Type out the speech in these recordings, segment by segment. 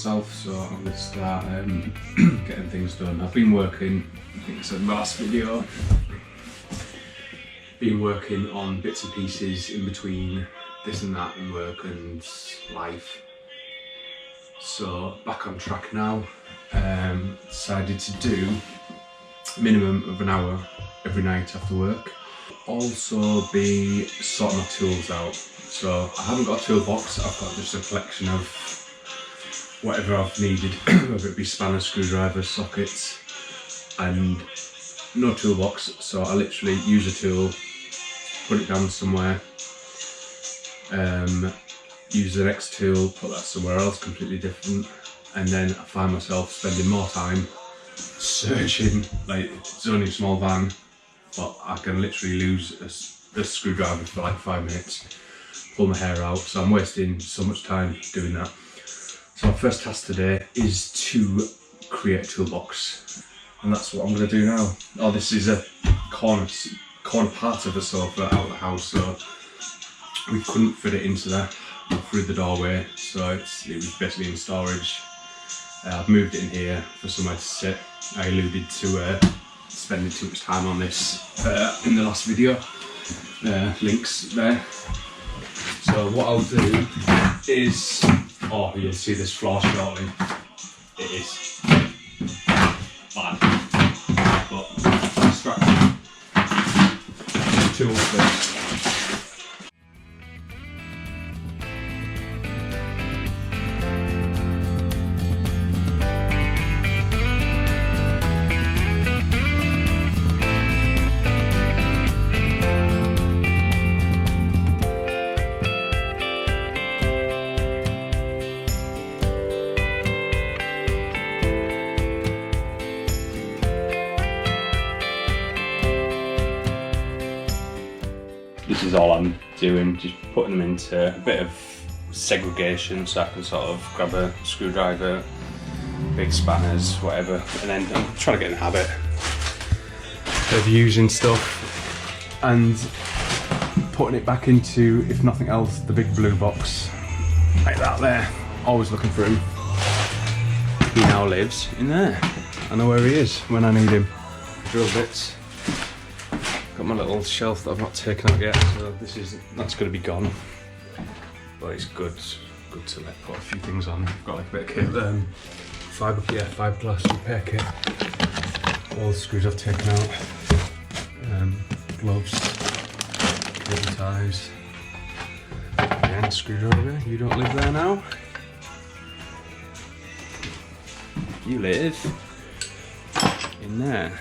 myself, so I'm going to start getting things done. I've been working, I think I said in my last video, been working on bits and pieces in between this and that and work and life. So back on track now. Decided to do a minimum of an hour every night after work. Also be sorting my tools out. So I haven't got a toolbox, I've got just a collection of whatever I've needed, whether it be spanners, screwdrivers, sockets, and no toolbox. So I literally use a tool, put it down somewhere, use the next tool, put that somewhere else completely different, and then I find myself spending more time searching. Like, it's only a small van, but I can literally lose a screwdriver for like 5 minutes, pull my hair out, so I'm wasting so much time doing that. So our first task today is to create a toolbox, and that's what I'm going to do now. Oh, this is a corner part of the sofa out of the house, so we couldn't fit it into there through the doorway, so it was basically in storage. I've moved it in here for somewhere to sit. I alluded to spending too much time on this in the last video. Links there. So what I'll do is, oh, you'll see this floor shortly. It is bad, but distracting. Tools first. This is all I'm doing, just putting them into a bit of segregation so I can sort of grab a screwdriver, big spanners, whatever, and then I'm trying to get in the habit of using stuff and putting it back into, if nothing else, the big blue box, like that there. Always looking for him. He now lives in there. I know where he is when I need him. Drill bits. Got my little shelf that I've not taken out yet, so that's going to be gone. But it's good to like put a few things on. I've got like a bit of kit, fiberglass repair kit. All the screws I've taken out, gloves, cable ties. Again, screwdriver. You don't live there now. You live in there.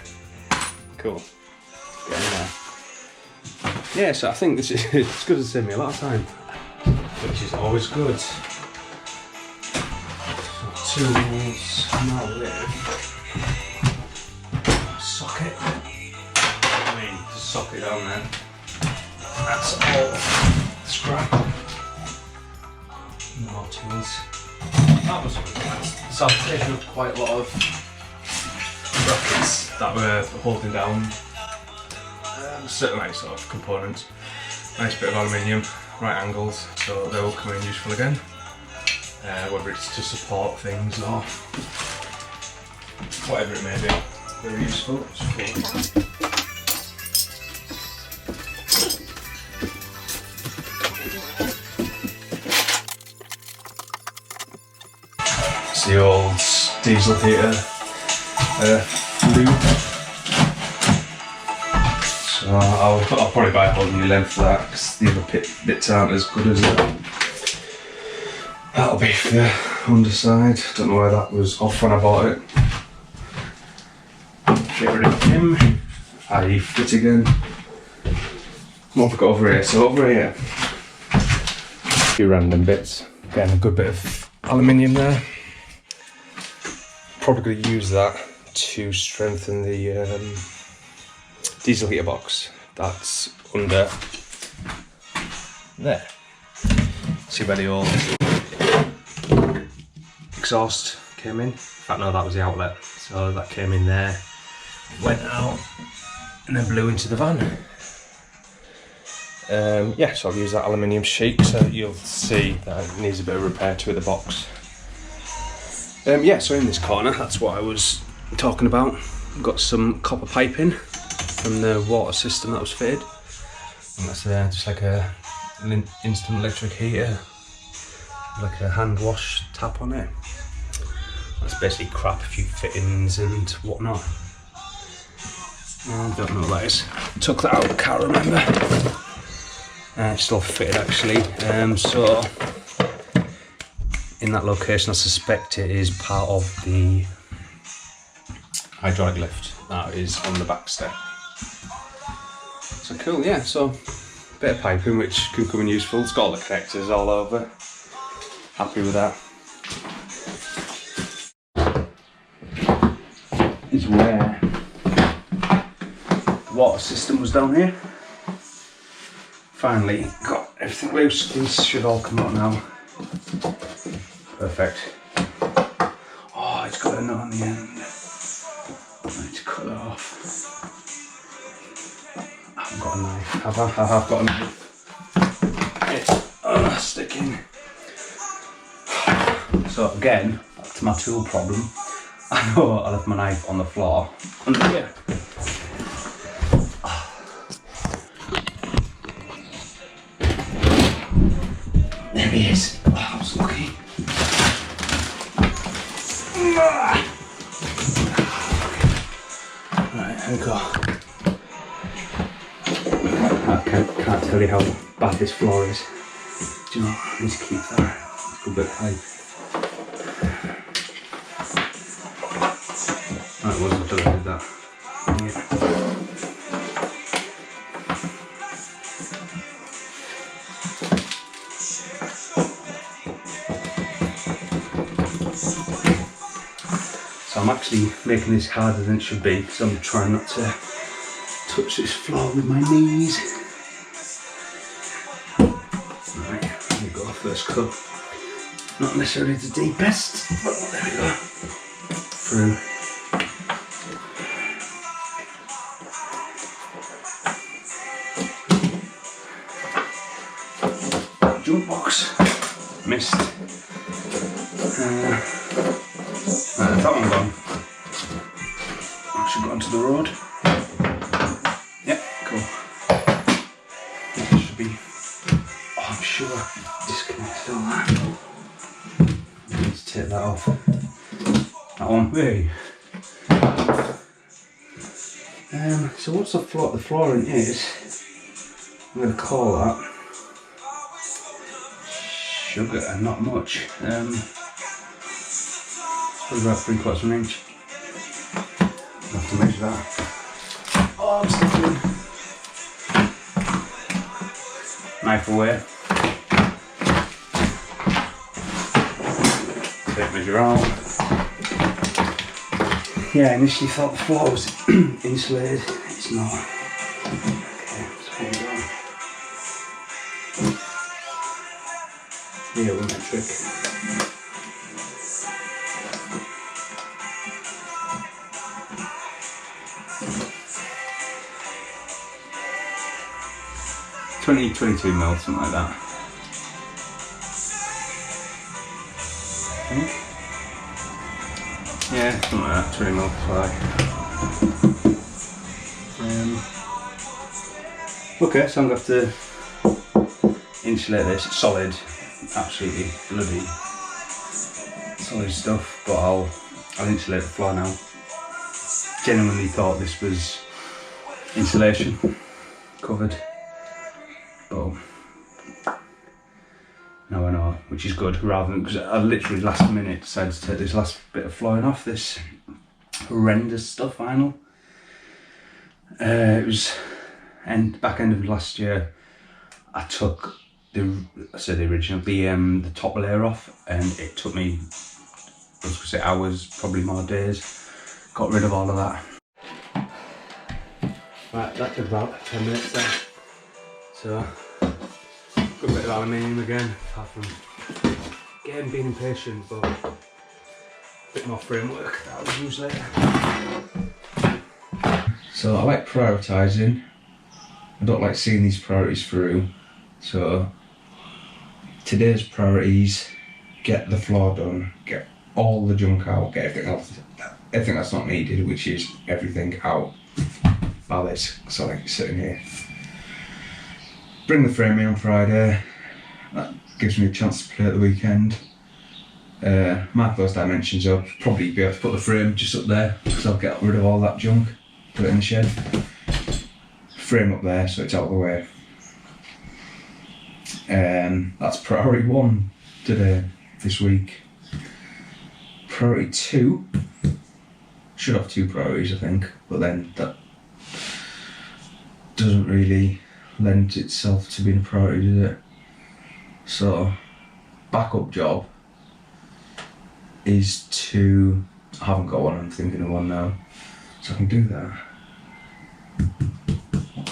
Cool. Get in there. Yeah, so I think this is it's going to save me a lot of time, which is always good. So, tools, now live. Socket. I mean, just socket down there. That's all scrap. More tools. That was nice. So I've taken up quite a lot of brackets that were holding down certain like sort of components. Nice bit of aluminium, right angles, so they will come in useful again. Whether it's to support things or whatever it may be, very useful. It's the old diesel heater loop. So I'll probably buy a whole new length for that because the other bits aren't as good as it. That'll be for the underside. Don't know why that was off when I bought it. Get rid of him. I fit again. What have we got over here? So over here, a few random bits. Again, a good bit of aluminium there. Probably going to use that to strengthen the diesel heater box that's under there. See where the old exhaust came in? In fact, no, that was the outlet. So that came in there, went out, and then blew into the van. Yeah, so I'll use that aluminium sheet so you'll see that it needs a bit of repair to the box. Yeah, so in this corner, that's what I was talking about. I've got some copper piping from the water system that was fitted. And that's just like an instant electric heater, like a hand wash tap on it. That's basically crap, a few fittings and whatnot. I don't know what that is. Took that out of the car, remember? It's still fitted actually. So in that location, I suspect it is part of the hydraulic lift that is on the back step. So cool, yeah. So bit of piping which can come in useful. It's got all the connectors all over. Happy with that. Is where the water system was down here. Finally got everything loose. These should all come out now. Perfect. Oh, it's got a nut on the end. I need to cut it off. I haven't got a knife. I have got a knife. It's sticking. So again, back to my tool problem. I know I left my knife on the floor under here. There he is. Oh, I was lucky. Right, here we go. I can't tell you how bad this floor is. Do you know what? I need to keep that. It's a good bit of pipe. Right, it wasn't until I did that. Yeah. So I'm actually making this harder than it should be because I'm trying not to touch this floor with my knees. Right, there we go, first cut. Not necessarily the deepest, but there we go. Through. Jump box. Missed. Right, that one gone. I should go onto the road. Yep, cool. That should be, oh, I'm sure disconnected all that. I need to take that off. That one. Hey. So what's the floor? The flooring is, I'm going to call that sugar and not much. Probably about 3/4 of an inch. I'll have to measure that. Oh, I'm sticking. Knife away. Tape measure out. Yeah, I initially thought the floor was insulated. It's not. Okay, let's hold it on. Yeah, one metric. $22 mil, something like that. Yeah, something like that, 20 mil fly. Okay, so I'm going to have to insulate this. It's solid, absolutely bloody solid stuff, but I'll insulate the floor now. Genuinely thought this was insulation covered. But now I know, which is good, rather than, because I literally last minute decided to take this last bit of flooring off, this horrendous stuff vinyl. It was back end of last year. I took the top layer off, and it took me, I was gonna say hours, probably more days. Got rid of all of that. Right, that took about 10 minutes there. So, good bit of aluminium again, apart from again being impatient, but a bit more framework that I'll use later. So I like prioritising. I don't like seeing these priorities through. So today's priorities: get the floor done, get all the junk out, get everything that's not needed, which is everything out by this, so like it's sitting here. Bring the frame in on Friday, that gives me a chance to play at the weekend. Mark those dimensions up, probably be able to put the frame just up there, because I'll get rid of all that junk, put it in the shed. Frame up there so it's out of the way. That's priority 1 today, this week. Priority 2, should have 2 priorities I think, but then that doesn't really lend itself to being a priority, does it? So, backup job is to, I haven't got one, I'm thinking of one now, so I can do that.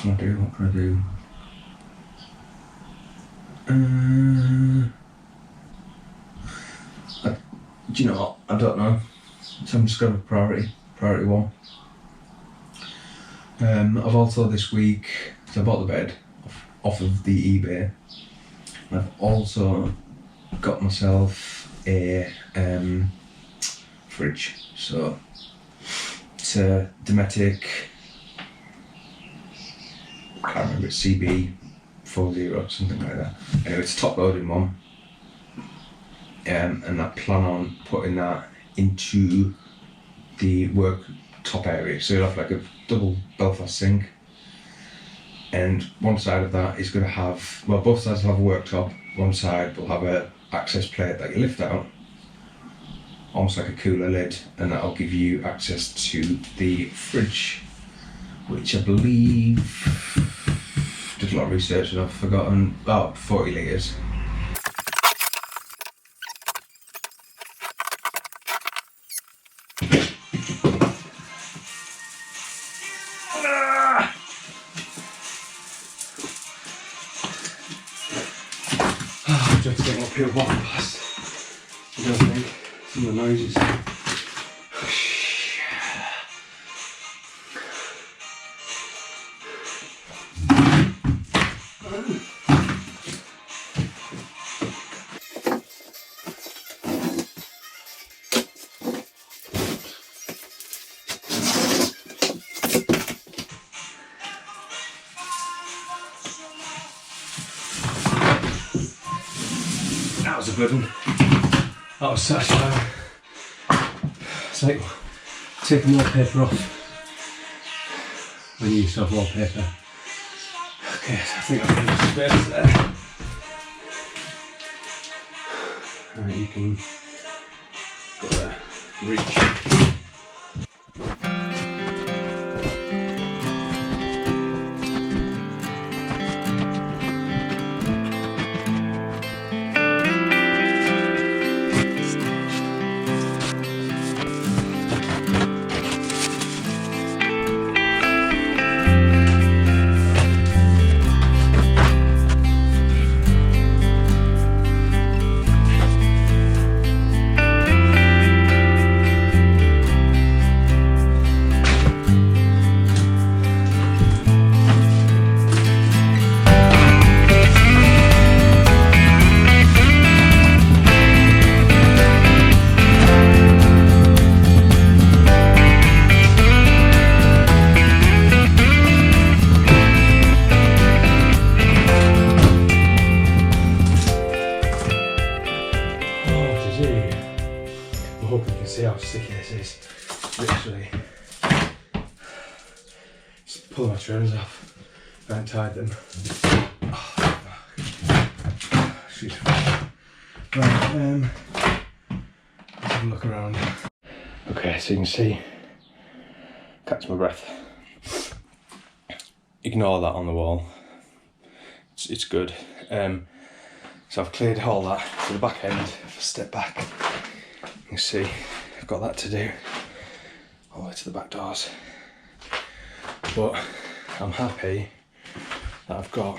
What can I do? Do you know what? I don't know. So I'm just going to priority 1. I've also this week, so I bought the bed off of the eBay. And I've also got myself a fridge. So it's a Dometic, I can't remember, it's CB40, something like that. Anyway, it's a top loading one. And I plan on putting that into the worktop area. So you'll have like a double Belfast sink, and one side of that is going to have, well, both sides will have a worktop. One side will have a access plate that you lift out, almost like a cooler lid, and that'll give you access to the fridge, which I believe, did a lot of research and I've forgotten, about 40 litres. Just getting up here walking past. I don't think some of the noises. That was a good one. That was satisfying. It's like taking wallpaper off when you used to have wallpaper. Okay, so I think I've got enough space there. Right, you can go there, reach. I hope you can see how sticky this is. Literally, just pull my trims off. I haven't tied them. Oh, excuse me. Right, let's have a look around. Okay, so you can see, catch my breath. Ignore that on the wall. It's good. So I've cleared all that to the back end. If I step back, you can see I've got that to do all the way to the back doors. But I'm happy that I've got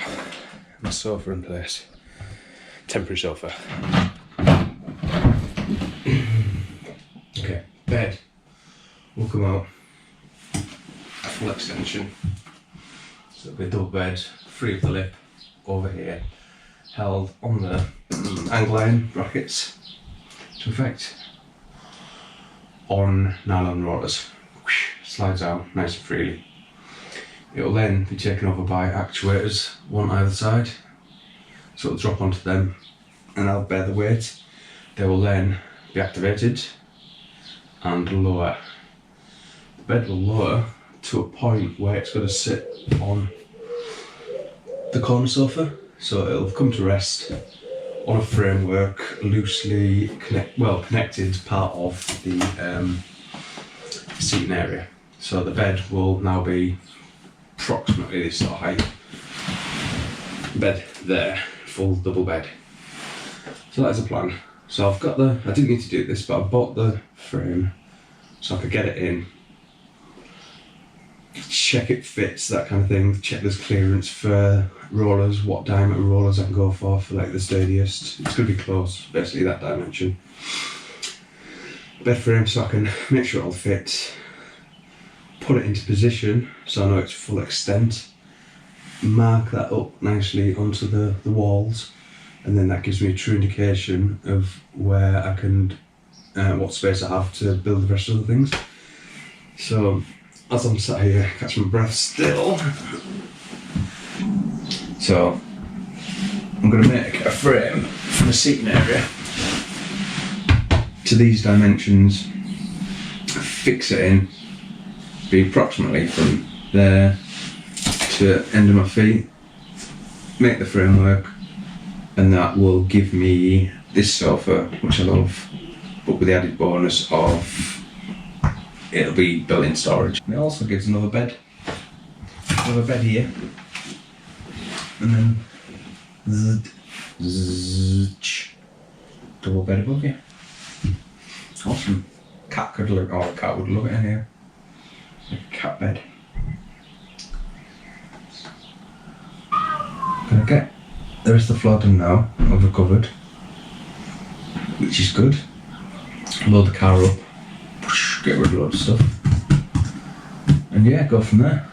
my sofa in place. Temporary sofa. Okay, bed will come out a full extension. So it'll be a double bed, free of the lip, over here, held on the angle iron brackets to effect. on nylon rollers. Slides out nice and freely. It will then be taken over by actuators, one either side. So it'll drop onto them and I'll bear the weight. They will then be activated and lower. The bed will lower to a point where it's going to sit on the corner sofa. So it'll come to rest on a framework loosely connected part of the seating area. So the bed will now be approximately this sort of height. Bed there, full double bed. So that's the plan. So I've got I didn't need to do this, but I bought the frame so I could get it in, check it fits, that kind of thing, check there's clearance for rollers, what diameter rollers I can go for like the sturdiest. It's going to be close, basically that dimension. Bed frame so I can make sure it'll fit, put it into position so I know it's full extent, mark that up nicely onto the walls, and then that gives me a true indication of where I can, what space I have to build the rest of the things. So as I'm sat here catching my breath still, so I'm going to make a frame for the seating area to these dimensions, fix it in, be approximately from there to end of my feet, make the framework, and that will give me this sofa, which I love, but with the added bonus of it'll be built-in storage. And it also gives another bed here, and then double bed above you. Awesome. Cat could look, or a cat would love it in here. Like a cat bed. Gonna get the rest of the floor done now. I've recovered, which is good. Load the car up, get rid of a lot of stuff, and yeah, go from there.